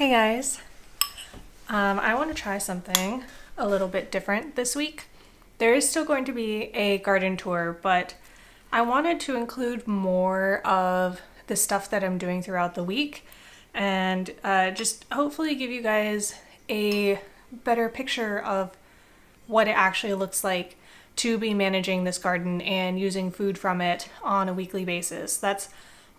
Hey guys, I want to try something a little bit different this week. There is still going to be a garden tour, but I wanted to include more of the stuff that I'm doing throughout the week and just hopefully give you guys a better picture of what it actually looks like to be managing this garden and using food from it on a weekly basis. That's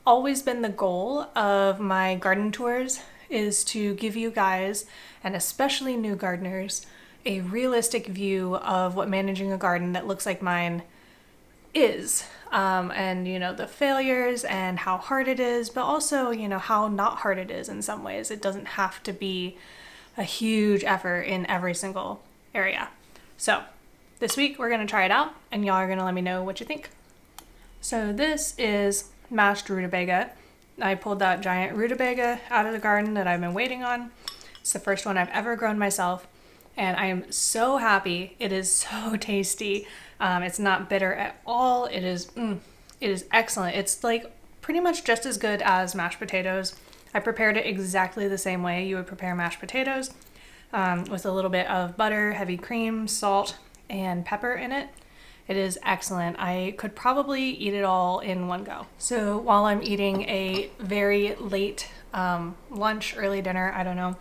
always been the goal of my garden tours, is to give you guys, and especially new gardeners, a realistic view of what managing a garden that looks like mine is. And the failures and how hard it is, but also, how not hard it is in some ways. It doesn't have to be a huge effort in every single area. So this week we're gonna try it out and y'all are gonna let me know what you think. So this is mashed rutabaga. I pulled that giant rutabaga out of the garden that I've been waiting on. It's the first one I've ever grown myself, and I am so happy. It is so tasty. It's not bitter at all. It is excellent. It's like pretty much just as good as mashed potatoes. I prepared it exactly the same way you would prepare mashed potatoes, with a little bit of butter, heavy cream, salt, and pepper in it. It is excellent. I could probably eat it all in one go. So while I'm eating a very late lunch, early dinner, I don't know,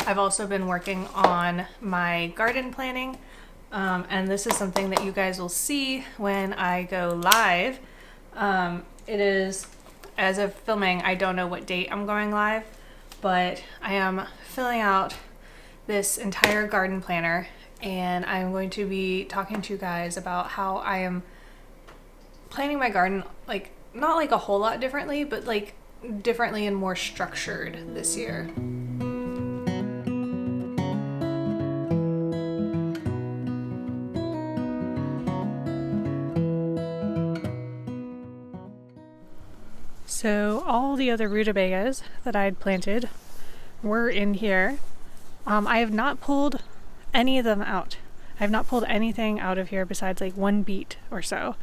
I've also been working on my garden planning. And this is something that you guys will see when I go live. It is, as of filming, I don't know what date I'm going live, but I am filling out this entire garden planner, and I'm going to be talking to you guys about how I am planning my garden, like not like a whole lot differently, but like differently and more structured this year. So all the other rutabagas that I'd planted were in here. I have not pulled any of them out. I have not pulled anything out of here besides like one beet or so.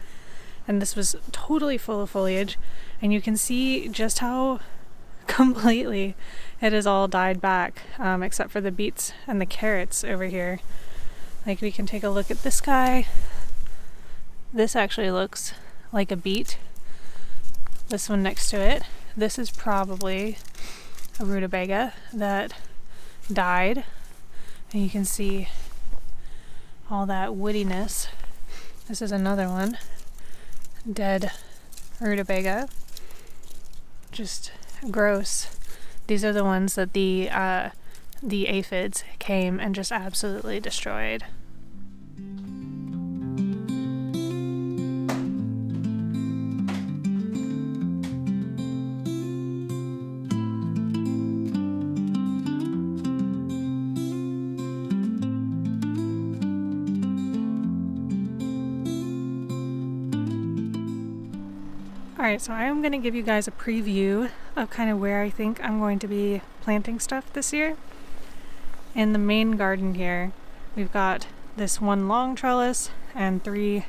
And this was totally full of foliage, and you can see just how completely it has all died back, except for the beets and the carrots over here. Like, we can take a look at this guy. This actually looks like a beet. This one next to it, this is probably a rutabaga that died, and you can see all that woodiness. This is another one, dead rutabaga, just gross. These are the ones that the aphids came and just absolutely destroyed. Alright, so I am going to give you guys a preview of kind of where I think I'm going to be planting stuff this year. In the main garden here, we've got this one long trellis and 3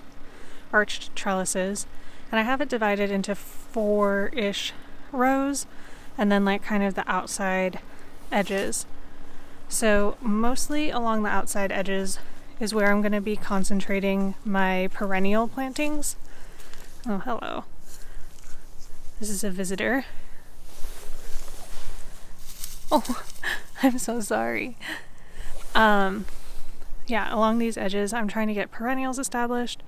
arched trellises, and I have it divided into 4-ish rows, and then like kind of the outside edges. So mostly along the outside edges is where I'm going to be concentrating my perennial plantings. Oh, hello. This is a visitor. Oh, I'm so sorry. Yeah, along these edges, I'm trying to get perennials established.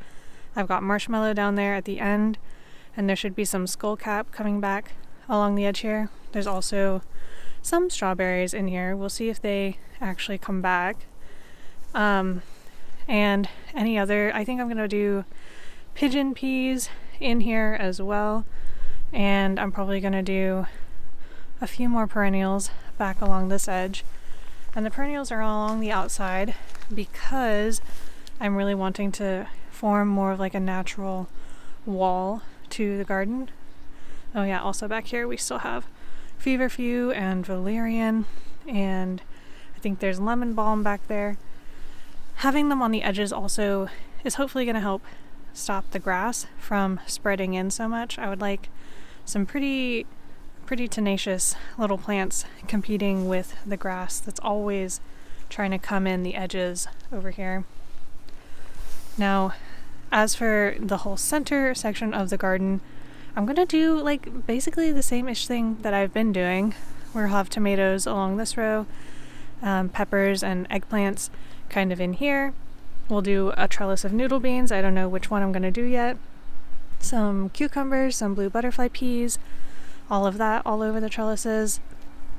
I've got marshmallow down there at the end, and there should be some skullcap coming back along the edge here. There's also some strawberries in here. We'll see if they actually come back. And any other, I think I'm gonna do pigeon peas in here as well. And I'm probably going to do a few more perennials back along this edge. And the perennials are all along the outside because I'm really wanting to form more of like a natural wall to the garden. Oh yeah, also back here we still have feverfew and valerian, and I think there's lemon balm back there. Having them on the edges also is hopefully going to help stop the grass from spreading in so much. I would like some pretty pretty tenacious little plants competing with the grass that's always trying to come in the edges over here. Now, as for the whole center section of the garden, I'm gonna do like basically the same-ish thing that I've been doing. We'll have tomatoes along this row, peppers and eggplants kind of in here. We'll do a trellis of noodle beans. I don't know which one I'm gonna do yet. Some cucumbers, some blue butterfly peas, all of that all over the trellises.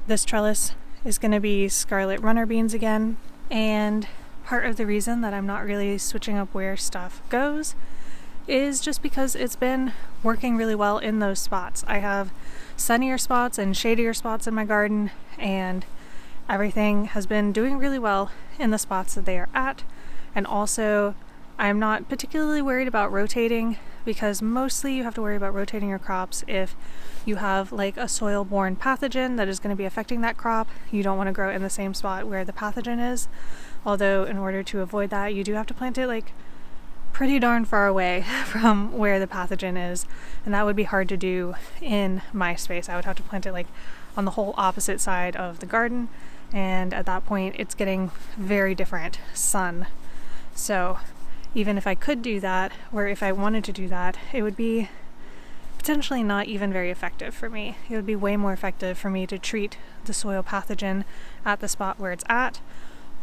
This trellis is gonna be scarlet runner beans again. And part of the reason that I'm not really switching up where stuff goes is just because it's been working really well in those spots. I have sunnier spots and shadier spots in my garden, and everything has been doing really well in the spots that they are at. And also, I'm not particularly worried about rotating, because mostly you have to worry about rotating your crops if you have like a soil-borne pathogen that is going to be affecting that crop. You don't want to grow it in the same spot where the pathogen is. Although in order to avoid that, you do have to plant it like pretty darn far away from where the pathogen is. And that would be hard to do in my space. I would have to plant it like on the whole opposite side of the garden. And at that point, it's getting very different sun. So even if I could do that, or if I wanted to do that, it would be potentially not even very effective for me. It would be way more effective for me to treat the soil pathogen at the spot where it's at,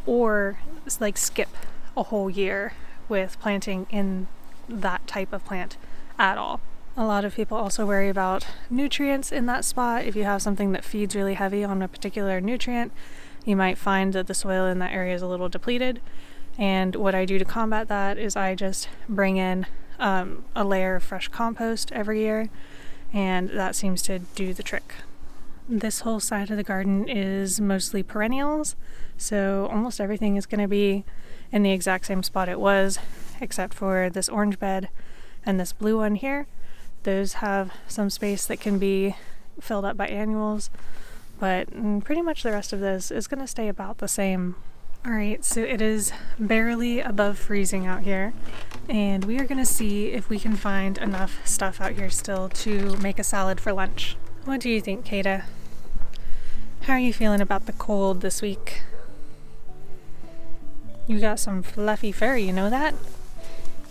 or like skip a whole year with planting in that type of plant at all. A lot of people also worry about nutrients in that spot. If you have something that feeds really heavy on a particular nutrient, you might find that the soil in that area is a little depleted. And what I do to combat that is I just bring in a layer of fresh compost every year, and that seems to do the trick. This whole side of the garden is mostly perennials, so almost everything is going to be in the exact same spot it was, except for this orange bed and this blue one here. Those have some space that can be filled up by annuals, but pretty much the rest of this is going to stay about the same. Alright, so it is barely above freezing out here, and we are going to see if we can find enough stuff out here still to make a salad for lunch. What do you think, Kata? How are you feeling about the cold this week? You got some fluffy fur, you know that?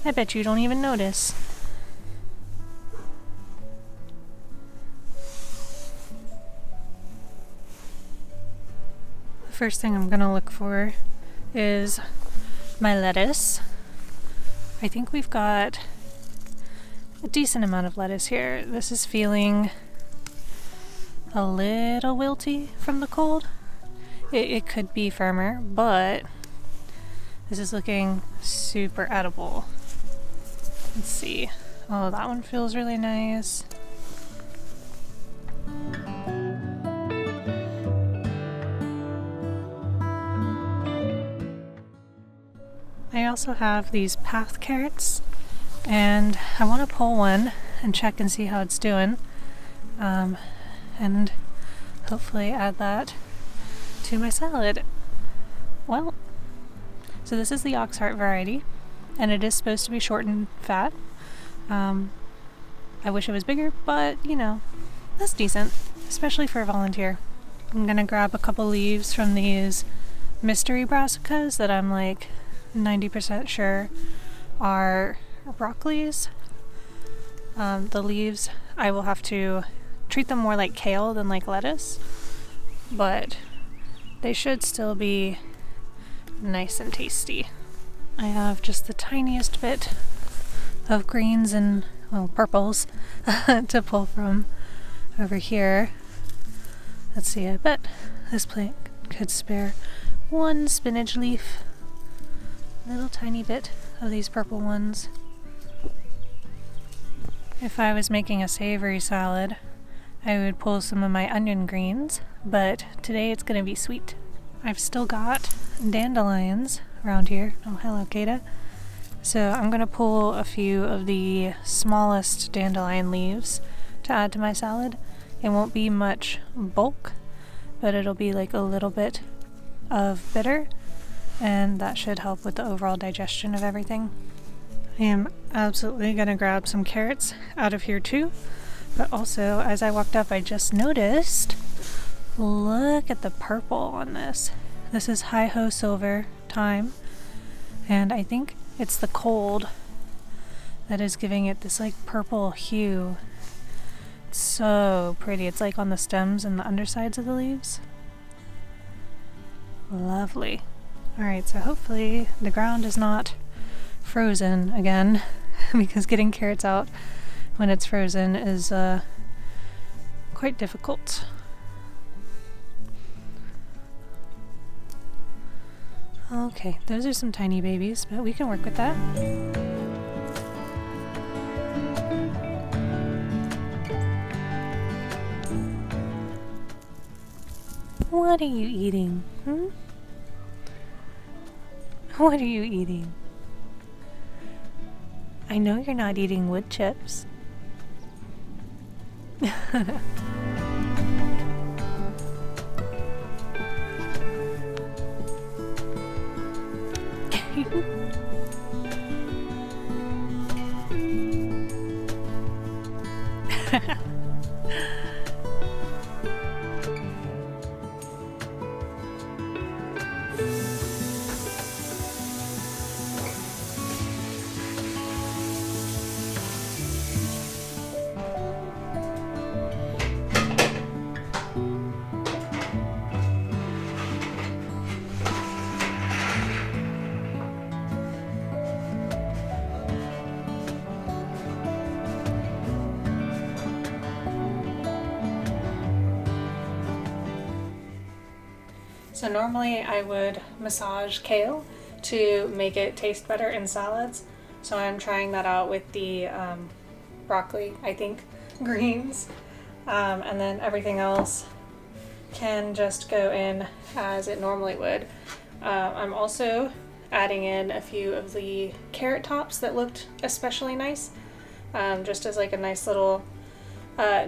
I bet you don't even notice. First thing I'm gonna look for is my lettuce. I think we've got a decent amount of lettuce here. This is feeling a little wilty from the cold. It could be firmer, but this is looking super edible. Let's see. Oh, that one feels really nice. I also have these path carrots, and I want to pull one and check and see how it's doing, and hopefully add that to my salad. Well, so this is the Auxhart variety, and it is supposed to be short and fat. I wish it was bigger, but you know, that's decent, especially for a volunteer. I'm gonna grab a couple leaves from these mystery brassicas that I'm like 90% sure are broccolis. The leaves, I will have to treat them more like kale than like lettuce, but they should still be nice and tasty. I have just the tiniest bit of greens and, well, purples to pull from over here. Let's see, I bet this plant could spare one spinach leaf. A little tiny bit of these purple ones. If I was making a savory salad, I would pull some of my onion greens, but today it's going to be sweet. I've still got dandelions around here. Oh, hello, Kata. So I'm going to pull a few of the smallest dandelion leaves to add to my salad. It won't be much bulk, but it'll be like a little bit of bitter, and that should help with the overall digestion of everything. I am absolutely going to grab some carrots out of here too, But also, as I walked up, I just noticed, look at the purple on this. This is hi-ho silver thyme, and I think it's the cold that is giving it this like purple hue. It's so pretty. It's like on the stems and the undersides of the leaves. Lovely. Alright, so hopefully the ground is not frozen again, because getting carrots out when it's frozen is quite difficult. Okay, those are some tiny babies, but we can work with that. What are you eating? What are you eating? I know you're not eating wood chips. So normally I would massage kale to make it taste better in salads. So I'm trying that out with the broccoli, I think, greens. And then everything else can just go in as it normally would. I'm also adding in a few of the carrot tops that looked especially nice, just as like a nice little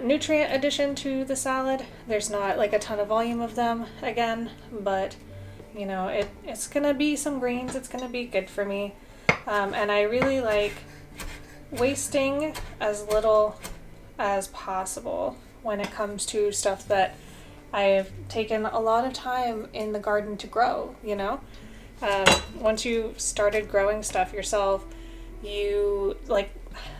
nutrient addition to the salad. There's not like a ton of volume of them again, but you know, it's gonna be some greens. It's gonna be good for me. And I really like wasting as little as possible when it comes to stuff that I've taken a lot of time in the garden to grow, you know? Once you started growing stuff yourself, you like,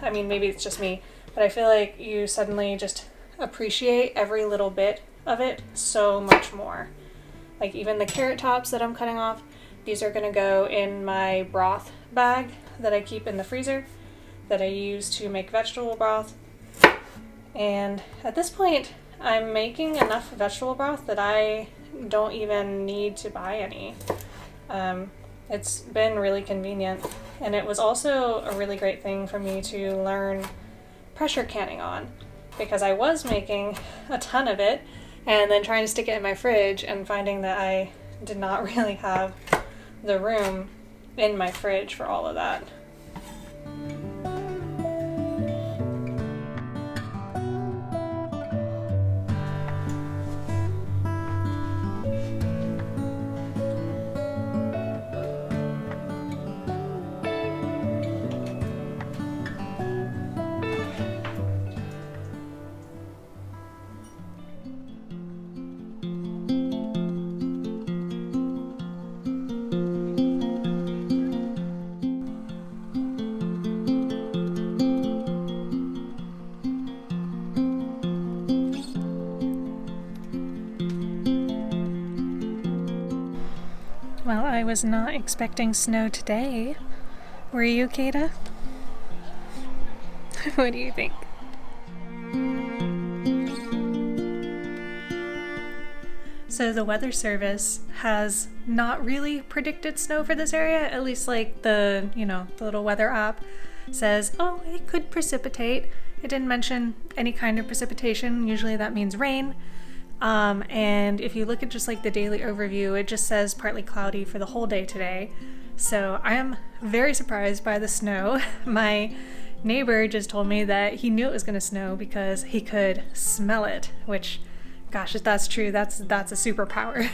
I mean, maybe it's just me, but I feel like you suddenly just appreciate every little bit of it so much more. Like even the carrot tops that I'm cutting off, these are gonna go in my broth bag that I keep in the freezer that I use to make vegetable broth. And at this point, I'm making enough vegetable broth that I don't even need to buy any. It's been really convenient, and it was also a really great thing for me to learn pressure canning on, because I was making a ton of it and then trying to stick it in my fridge and finding that I did not really have the room in my fridge for all of that. Well, I was not expecting snow today. Were you, Kata? What do you think? So the Weather Service has not really predicted snow for this area, at least like the little weather app says, oh, it could precipitate. It didn't mention any kind of precipitation. Usually that means rain. And if you look at just like the daily overview, it just says partly cloudy for the whole day today. So I am very surprised by the snow. My neighbor just told me that he knew it was going to snow because he could smell it, which, gosh, if that's true, that's a superpower.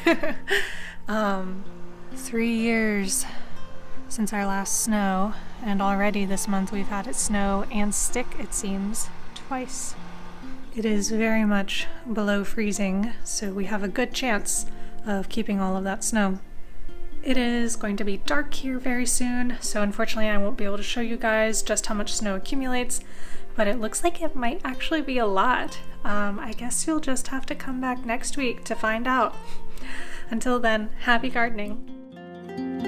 3 years since our last snow, and already this month we've had it snow and stick, it seems, twice. It is very much below freezing, so we have a good chance of keeping all of that snow. It is going to be dark here very soon, so unfortunately I won't be able to show you guys just how much snow accumulates, but it looks like it might actually be a lot. I guess you'll just have to come back next week to find out. Until then, happy gardening!